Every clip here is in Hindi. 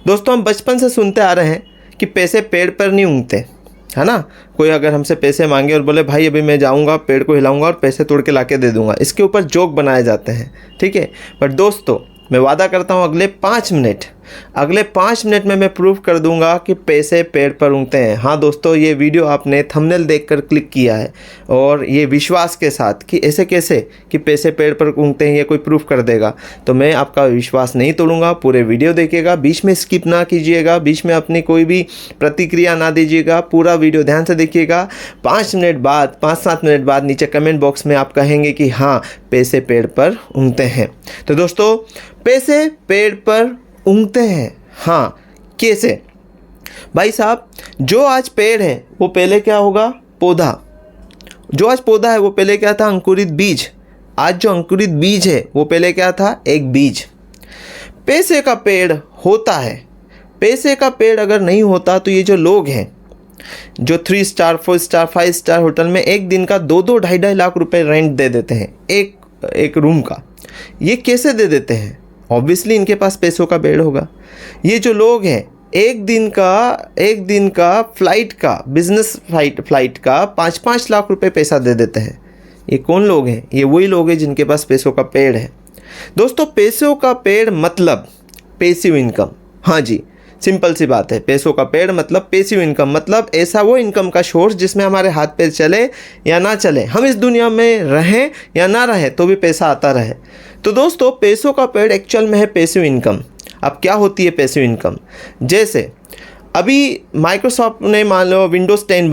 दोस्तों हम बचपन से सुनते आ रहे हैं कि पैसे पेड़ पर नहीं उगते, है ना। कोई अगर हमसे पैसे मांगे और बोले भाई अभी मैं जाऊंगा पेड़ को हिलाऊंगा और पैसे तोड़ के लाके दे दूंगा, इसके ऊपर जोक बनाए जाते हैं, ठीक है। पर दोस्तों मैं वादा करता हूँ अगले 5 मिनट में मैं प्रूव कर दूंगा कि पैसे पेड़ पर उगते हैं। हाँ दोस्तों, ये वीडियो आपने थंबनेल देखकर क्लिक किया है और ये विश्वास के साथ कि ऐसे कैसे कि पैसे पेड़ पर उगते हैं ये कोई प्रूफ कर देगा, तो मैं आपका विश्वास नहीं तोड़ूंगा। पूरे वीडियो देखिएगा, बीच में स्किप ना कीजिएगा, बीच में अपनी कोई भी प्रतिक्रिया ना दीजिएगा, पूरा वीडियो ध्यान से देखिएगा। 5-7 मिनट बाद नीचे कमेंट बॉक्स में आप कहेंगे कि हाँ पैसे पेड़ पर उगते हैं। तो दोस्तों पैसे पेड़ पर उगते हैं, हाँ कैसे? भाई साहब, जो आज पेड़ है वो पहले क्या होगा? पौधा। जो आज पौधा है वो पहले क्या था? अंकुरित बीज। आज जो अंकुरित बीज है वो पहले क्या था? एक बीज। पैसे का पेड़ होता है। पैसे का पेड़ अगर नहीं होता तो ये जो लोग हैं जो 3 स्टार 4 स्टार 5 स्टार होटल में एक दिन का 2-2 ढाई लाख रुपए रेंट दे देते हैं एक रूम का, ये कैसे दे देते हैं? ऑब्वियसली इनके पास पैसों का पेड़ होगा। ये जो लोग हैं एक दिन का फ्लाइट का बिजनेस फ्लाइट का 5-5 लाख रुपए पैसा दे देते हैं। ये कौन लोग हैं? ये वही लोग हैं जिनके पास पैसों का पेड़ है। दोस्तों पैसों का पेड़ मतलब पैसिव इनकम। हाँ जी, सिंपल सी बात है। पैसों का पेड़ मतलब पैसिव इनकम, मतलब ऐसा वो इनकम का सोर्स जिसमें हमारे हाथ पैर चले या ना चले, हम इस दुनिया में रहें या ना रहें तो भी पैसा आता रहे। तो दोस्तों पैसों का पेड़ एक्चुअल में है पैसिव इनकम। अब क्या होती है पैसिव इनकम? जैसे अभी माइक्रोसॉफ्ट ने मान लो विंडोज़ 10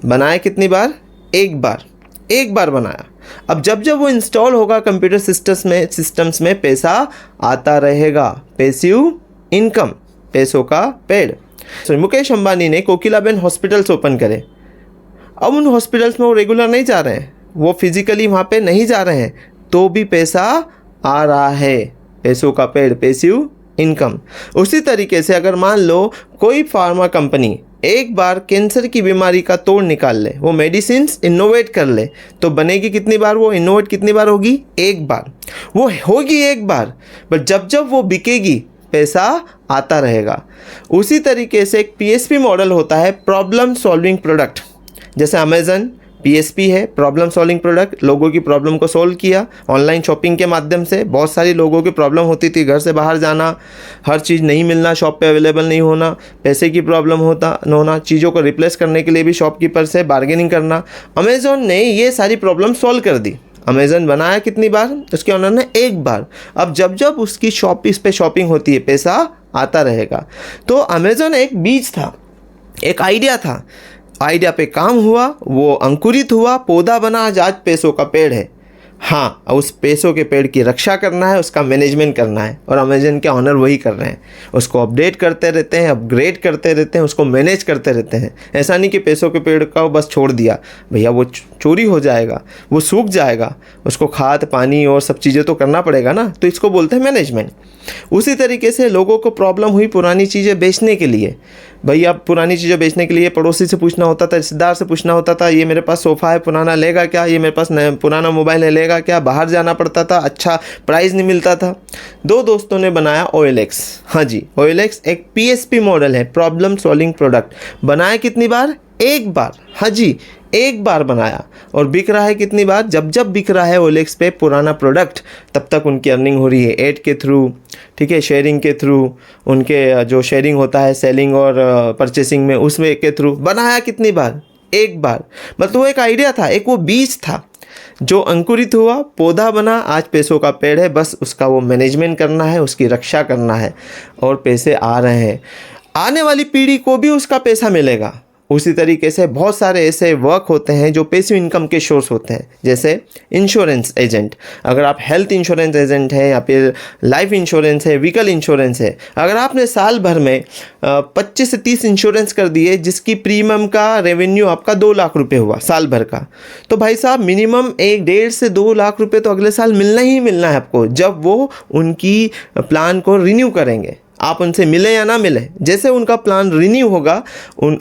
बनाया कितनी बार? एक बार बनाया। अब जब वो इंस्टॉल होगा कंप्यूटर सिस्टम्स में पैसा आता रहेगा। पैसिव इनकम, पैसों का पेड़। मुकेश अंबानी ने कोकिलाबेन हॉस्पिटल्स ओपन करे। अब उन हॉस्पिटल्स में वो रेगुलर नहीं जा रहे हैं, वो फिजिकली वहाँ पे नहीं जा रहे हैं, तो भी पैसा आ रहा है। पैसों का पेड़, पैसिव इनकम। उसी तरीके से अगर मान लो कोई फार्मा कंपनी एक बार कैंसर की बीमारी का तोड़ निकाल ले, वो मेडिसिन्स इनोवेट कर ले, तो बनेगी कितनी बार? वो इनोवेट कितनी बार होगी? एक बार। वो होगी एक बार, बट जब वो बिकेगी पैसा आता रहेगा। उसी तरीके से एक पीएसपी मॉडल होता है, प्रॉब्लम सॉल्विंग प्रोडक्ट। जैसे अमेज़न पीएसपी है, प्रॉब्लम सॉल्विंग प्रोडक्ट। लोगों की प्रॉब्लम को सॉल्व किया ऑनलाइन शॉपिंग के माध्यम से। बहुत सारी लोगों की प्रॉब्लम होती थी, घर से बाहर जाना, हर चीज़ नहीं मिलना, शॉप पे अवेलेबल नहीं होना, पैसे की प्रॉब्लम होना, चीज़ों को रिप्लेस करने के लिए भी शॉपकीपर से बार्गेनिंग करना। अमेज़न ने ये सारी प्रॉब्लम सॉल्व कर दी। अमेज़न बनाया कितनी बार? उसके ऑनर ने एक बार। अब जब उसकी इस पे शॉपिंग होती है पैसा आता रहेगा। तो अमेज़न एक बीज था, एक आइडिया था, आइडिया पे काम हुआ, वो अंकुरित हुआ, पौधा बना, आज पैसों का पेड़ है। हाँ, उस पैसों के पेड़ की रक्षा करना है, उसका मैनेजमेंट करना है, और अमेज़न के ऑनर वही कर रहे हैं। उसको अपडेट करते रहते हैं, अपग्रेड करते रहते हैं, उसको मैनेज करते रहते हैं। ऐसा नहीं कि पैसों के पेड़ का बस छोड़ दिया, भैया वो चोरी हो जाएगा, वो सूख जाएगा, उसको खाद पानी और सब चीज़ें तो करना पड़ेगा ना, तो इसको बोलते हैं मैनेजमेंट। उसी तरीके से लोगों को प्रॉब्लम हुई पुरानी चीज़ें बेचने के लिए। भैया पुरानी चीज़ें बेचने के लिए पड़ोसी से पूछना होता था, रिश्तेदार से पूछना होता था, ये मेरे पास सोफ़ा है पुराना लेगा क्या, ये मेरे पास पुराना मोबाइल है लेगा क्या। बाहर जाना पड़ता था, अच्छा प्राइस नहीं मिलता था। 2 दोस्तों ने बनाया OLX। हाँ जी, OLX एक PSP मॉडल है, प्रॉब्लम सॉल्विंग प्रोडक्ट। बनाया कितनी बार? एक बार। हाँ जी, एक बार बनाया, और बिक रहा है कितनी बार? जब बिक रहा है OLX पे पुराना प्रोडक्ट, तब तक उनकी अर्निंग हो रही है ऐड के थ्रू, ठीक है, शेयरिंग के थ्रू, उनके जो शेयरिंग होता है सेलिंग और परचेसिंग में, उसमें के थ्रू। बनाया कितनी बार? एक बार। मतलब वो एक आइडिया था, एक वो बीज था जो अंकुरित हुआ, पौधा बना, आज पैसों का पेड़ है। बस उसका वो मैनेजमेंट करना है, उसकी रक्षा करना है, और पैसे आ रहे हैं। आने वाली पीढ़ी को भी उसका पैसा मिलेगा। उसी तरीके से बहुत सारे ऐसे वर्क होते हैं जो पैसिव इनकम के सोर्स होते हैं, जैसे इंश्योरेंस एजेंट। अगर आप हेल्थ इंश्योरेंस एजेंट हैं, या फिर लाइफ इंश्योरेंस है, व्हीकल इंश्योरेंस है, अगर आपने साल भर में 25 से 30 इंश्योरेंस कर दिए, जिसकी प्रीमियम का रेवेन्यू आपका 2 लाख रुपए हुआ साल भर का, तो भाई साहब मिनिमम 1.5 से 2 लाख रुपए तो अगले साल मिलना ही मिलना है आपको, जब वो उनकी प्लान को रिन्यू करेंगे। आप उनसे मिले या ना मिले, जैसे उनका प्लान रिन्यू होगा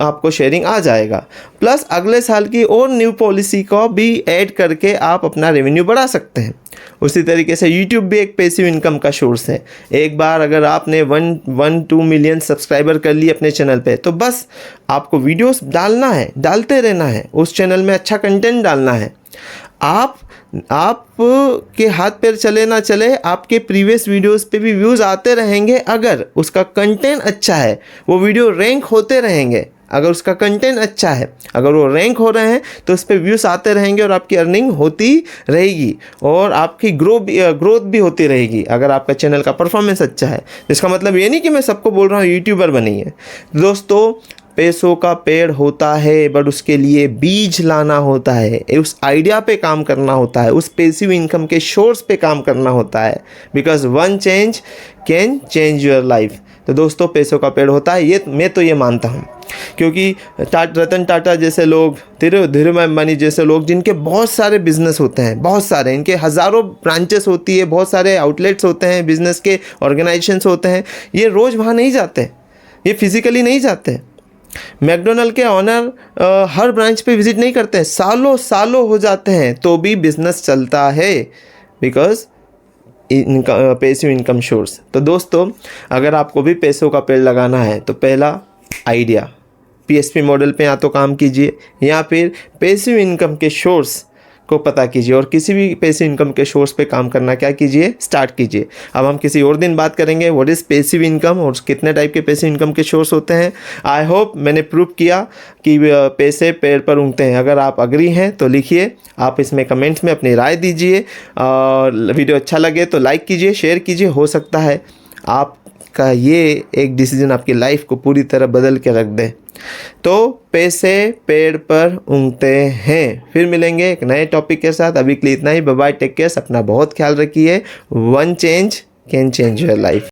आपको शेयरिंग आ जाएगा। प्लस अगले साल की और न्यू पॉलिसी को भी ऐड करके आप अपना रेवेन्यू बढ़ा सकते हैं। उसी तरीके से यूट्यूब भी एक पैसिव इनकम का सोर्स है। एक बार अगर आपने 1-2 मिलियन सब्सक्राइबर कर लिए अपने चैनल पे, तो बस आपको वीडियोस डालना है, डालते रहना है, उस चैनल में अच्छा कंटेंट डालना है। आप के हाथ पैर चले ना चले, आपके प्रीवियस वीडियोस पे भी व्यूज़ आते रहेंगे अगर उसका कंटेंट अच्छा है। वो वीडियो रैंक होते रहेंगे अगर उसका कंटेंट अच्छा है। अगर वो रैंक हो रहे हैं तो उस पर व्यूज़ आते रहेंगे और आपकी अर्निंग होती रहेगी और आपकी ग्रोथ भी होती रहेगी अगर आपका चैनल का परफॉर्मेंस अच्छा है। इसका मतलब ये नहीं कि मैं सबको बोल रहा हूँ यूट्यूबर बनिए। दोस्तों, पैसों का पेड़ होता है बट उसके लिए बीज लाना होता है, उस आइडिया पे काम करना होता है, उस पैसिव इनकम के सोर्स पे काम करना होता है। Because one change can change your life. तो दोस्तों, पैसों का पेड़ होता है, ये मैं तो ये मानता हूँ। क्योंकि रतन टाटा जैसे लोग, धीरूभाई अंबानी जैसे लोग, जिनके बहुत सारे बिजनेस होते हैं, बहुत सारे, इनके हज़ारों ब्रांचेस होती है, बहुत सारे आउटलेट्स होते हैं, बिजनेस के ऑर्गेनाइजेशंस होते हैं, ये रोज़ वहाँ नहीं जाते, ये फिजिकली नहीं जाते। मैकडोनल्ड के ऑनर हर ब्रांच पे विजिट नहीं करते हैं, सालों सालों हो जाते हैं तो भी बिजनेस चलता है। Because passive income source. तो दोस्तों, अगर आपको भी पैसों का पेड़ लगाना है तो पहला आइडिया PSP मॉडल पे या तो काम कीजिए या फिर पैसिव इनकम के सोर्स को पता कीजिए और किसी भी पैसिव इनकम के सोर्स पे काम करना क्या कीजिए, स्टार्ट कीजिए। अब हम किसी और दिन बात करेंगे व्हाट इज़ पैसिव इनकम और कितने टाइप के पैसिव इनकम के सोर्स होते हैं। आई होप मैंने प्रूव किया कि पैसे पेड़ पर उगते हैं। अगर आप अग्री हैं तो लिखिए, आप इसमें कमेंट्स में अपनी राय दीजिए और वीडियो अच्छा लगे तो लाइक कीजिए, शेयर कीजिए। हो सकता है आपका ये एक डिसीजन आपकी लाइफ को पूरी तरह बदल के रख दे। तो पैसे पेड़ पर उगते हैं। फिर मिलेंगे एक नए टॉपिक के साथ। अभी के लिए इतना ही। बाय बाय, टेक केयर, अपना बहुत ख्याल रखिए। One change can change your life.